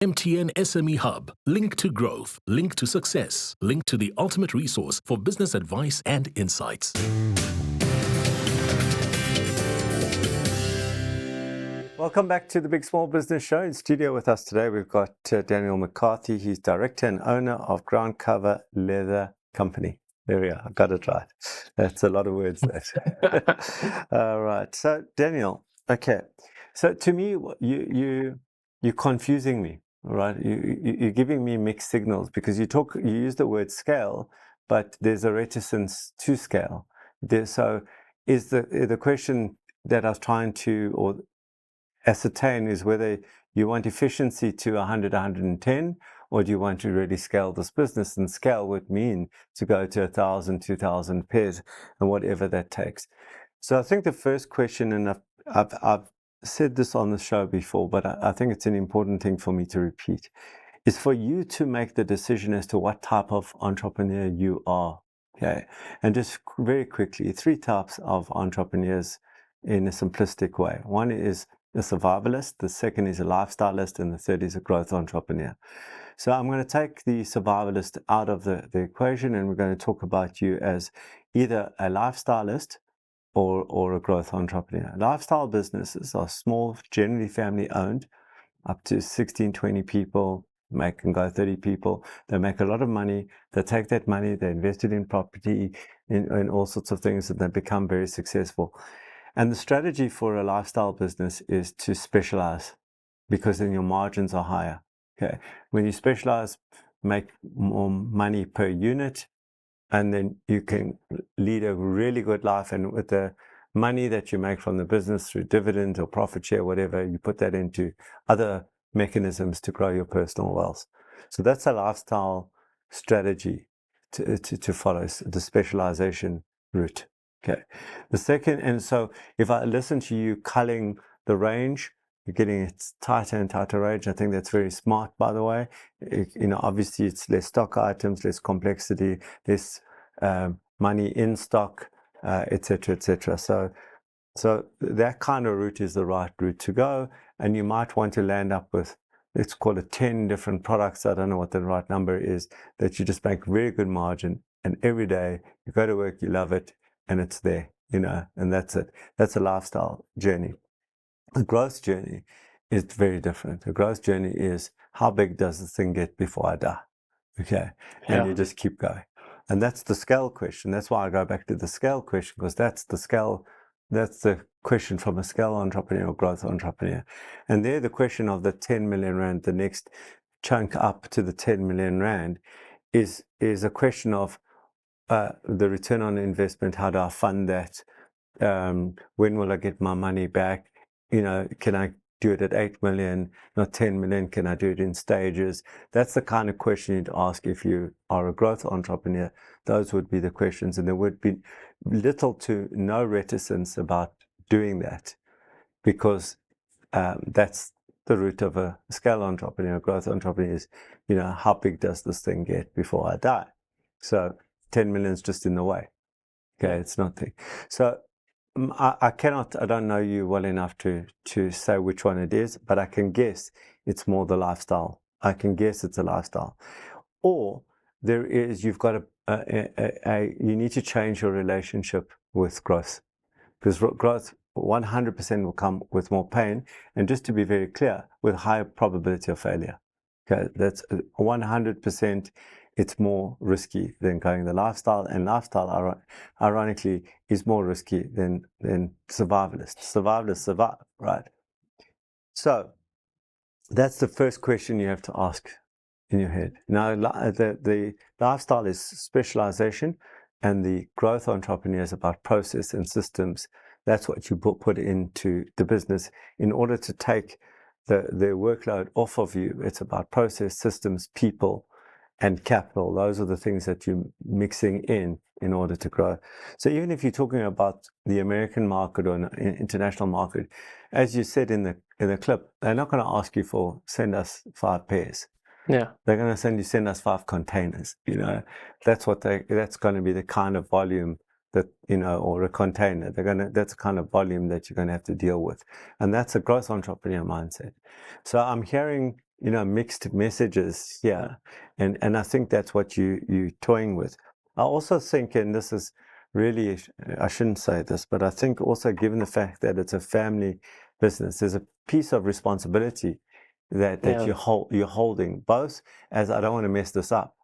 MTN SME Hub. Link to growth. Link to success. Link to the ultimate resource for business advice and insights. Welcome back to the Big Small Business Show. In studio with us today, we've got Daniel McCarthy. He's director and owner of Groundcover Leather Company. There we are. I got it right. That's a lot of words, that. All right. So, Daniel, okay. So, to me, you're confusing me, all right? You're giving me mixed signals because you use the word scale, but there's a reticence to scale. So, is the question that I was trying to ascertain is whether you want efficiency to 100, 110, or do you want to really scale this business? And scale would mean to go to 1,000, 2,000 pairs, and whatever that takes. So I think the first question, and I've said this on the show before, but I think it's an important thing for me to repeat, is for you to make the decision as to what type of entrepreneur you are. Okay, and just very quickly, 3 types of entrepreneurs in a simplistic way. One is a survivalist, the second is a lifestylist, and the third is a growth entrepreneur. So I'm going to take the survivalist out of the equation, and we're going to talk about you as either a lifestylist or a growth entrepreneur. Lifestyle businesses are small, generally family owned, up to 16, 20 people, can go 30 people. They make a lot of money. They take that money, they invest it in property, in all sorts of things, and they become very successful. And the strategy for a lifestyle business is to specialize, because then your margins are higher. Okay, when you specialize, make more money per unit, and then you can lead a really good life. And with the money that you make from the business through dividends or profit share, whatever, you put that into other mechanisms to grow your personal wealth. So that's a lifestyle strategy to follow, the specialization route. Okay. The second, and so if I listen to you culling the range, you're getting it tighter and tighter range. I think that's very smart, by the way. Obviously it's less stock items, less complexity, less money in stock, etc., etc. So that kind of route is the right route to go. And you might want to land up with, let's call it 10 different products. I don't know what the right number is, that you just make very good margin. And every day you go to work, you love it, and it's there, and that's it. That's a lifestyle journey. A growth journey is very different. A growth journey is, how big does this thing get before I die? Okay. And you just keep going. And that's the scale question. That's why I go back to the scale question, because that's the scale. That's the question from a scale entrepreneur or growth entrepreneur. And there, the question of the 10 million rand, the next chunk up to the 10 million rand, is a question of the return on investment. How do I fund that? When will I get my money back? Can I do it at 8 million, not 10 million? Can I do it in stages? That's the kind of question you'd ask if you are a growth entrepreneur. Those would be the questions, and there would be little to no reticence about doing that, because that's the route of a scale entrepreneur. Growth entrepreneur is, how big does this thing get before I die? So 10 million is just in the way. Okay, it's nothing. So I don't know you well enough to say which one it is, but I can guess it's more the lifestyle. I can guess it's a lifestyle. Or you've got you need to change your relationship with growth, because growth 100% will come with more pain, and just to be very clear, with higher probability of failure. Okay, that's 100%. It's more risky than going the lifestyle, and lifestyle, ironically, is more risky than survivalist. Survivalists survive, right? So that's the first question you have to ask in your head. Now, the lifestyle is specialization, and the growth entrepreneur is about process and systems. That's what you put into the business in order to take the workload off of you. It's about process, systems, people, and capital. Those are the things that you're mixing in order to grow. So even if you're talking about the American market or an international market, as you said in the clip, they're not going to ask you send us 5 pairs. Yeah. They're going to send us 5 containers. That's going to be the kind of volume that, or a container. That's the kind of volume that you're going to have to deal with. And that's a growth entrepreneur mindset. So I'm hearing mixed messages here. And I think that's what you're toying with. I also think, and this is really, I shouldn't say this, but I think also given the fact that it's a family business, there's a piece of responsibility that you're holding, both as I don't want to mess this up,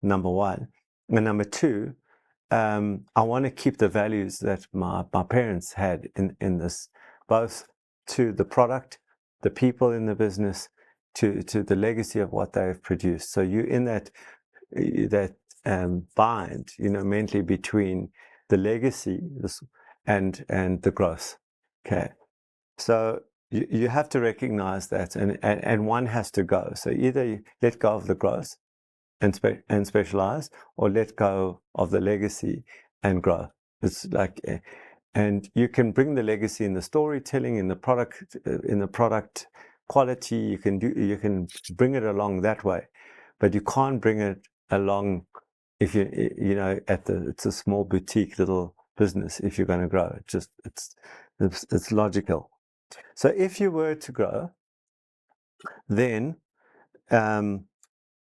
number one. And number two, I want to keep the values that my parents had in this, both to the product, the people in the business, to the legacy of what they've produced. So you're in that bind, mentally between the legacy and the growth. Okay, so you have to recognize that, and one has to go. So either you let go of the growth and specialize, or let go of the legacy and grow. It's like, and you can bring the legacy in the storytelling, in the product quality. You can bring it along that way, but you can't bring it along if it's a small boutique little business. If you're going to grow, it's logical. So if you were to grow, then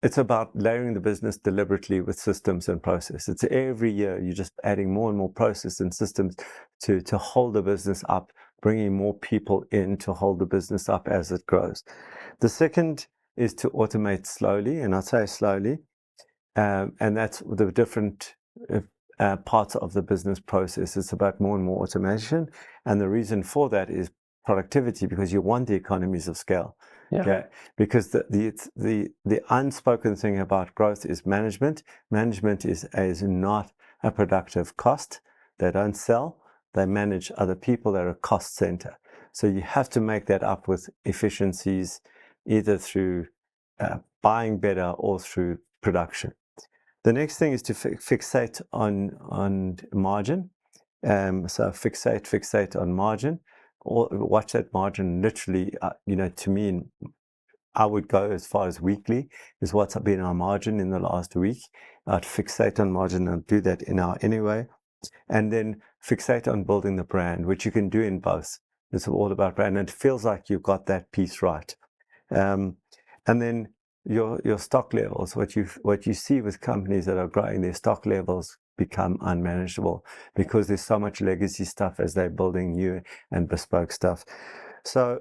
it's about layering the business deliberately with systems and process. It's every year you're just adding more and more process and systems to hold the business up, bringing more people in to hold the business up as it grows. The second is to automate slowly, and I say slowly, and that's the different parts of the business process. It's about more and more automation, and the reason for that is productivity, because you want the economies of scale. Yeah. Okay, because the unspoken thing about growth is management. Management is not a productive cost. They don't sell. They manage other people. They're a cost center. So you have to make that up with efficiencies, either through buying better or through production. The next thing is to fixate on margin. So fixate on margin. Or watch that margin literally, to me, I would go as far as weekly is what's been our margin in the last week. I'd fixate on margin and do that in our anyway. And then fixate on building the brand, which you can do in both. It's all about brand. And it feels like you've got that piece right. And then your stock levels, what you see with companies that are growing, their stock levels become unmanageable because there's so much legacy stuff as they're building new and bespoke stuff. So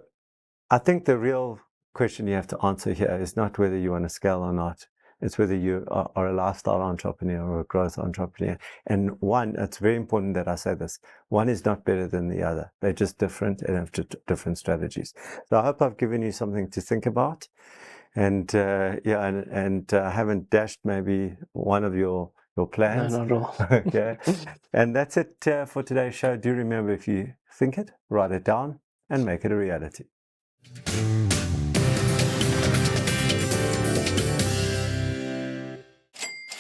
I think the real question you have to answer here is not whether you want to scale or not. It's whether you are a lifestyle entrepreneur or a growth entrepreneur. And one, it's very important that I say this, one is not better than the other. They're just different and have different strategies. So I hope I've given you something to think about. And I haven't dashed maybe one of your plans. No, not at all. Okay. And that's it for today's show. Do remember, if you think it, write it down and make it a reality.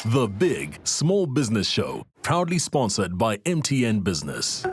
The Big Small Business Show, proudly sponsored by MTN Business.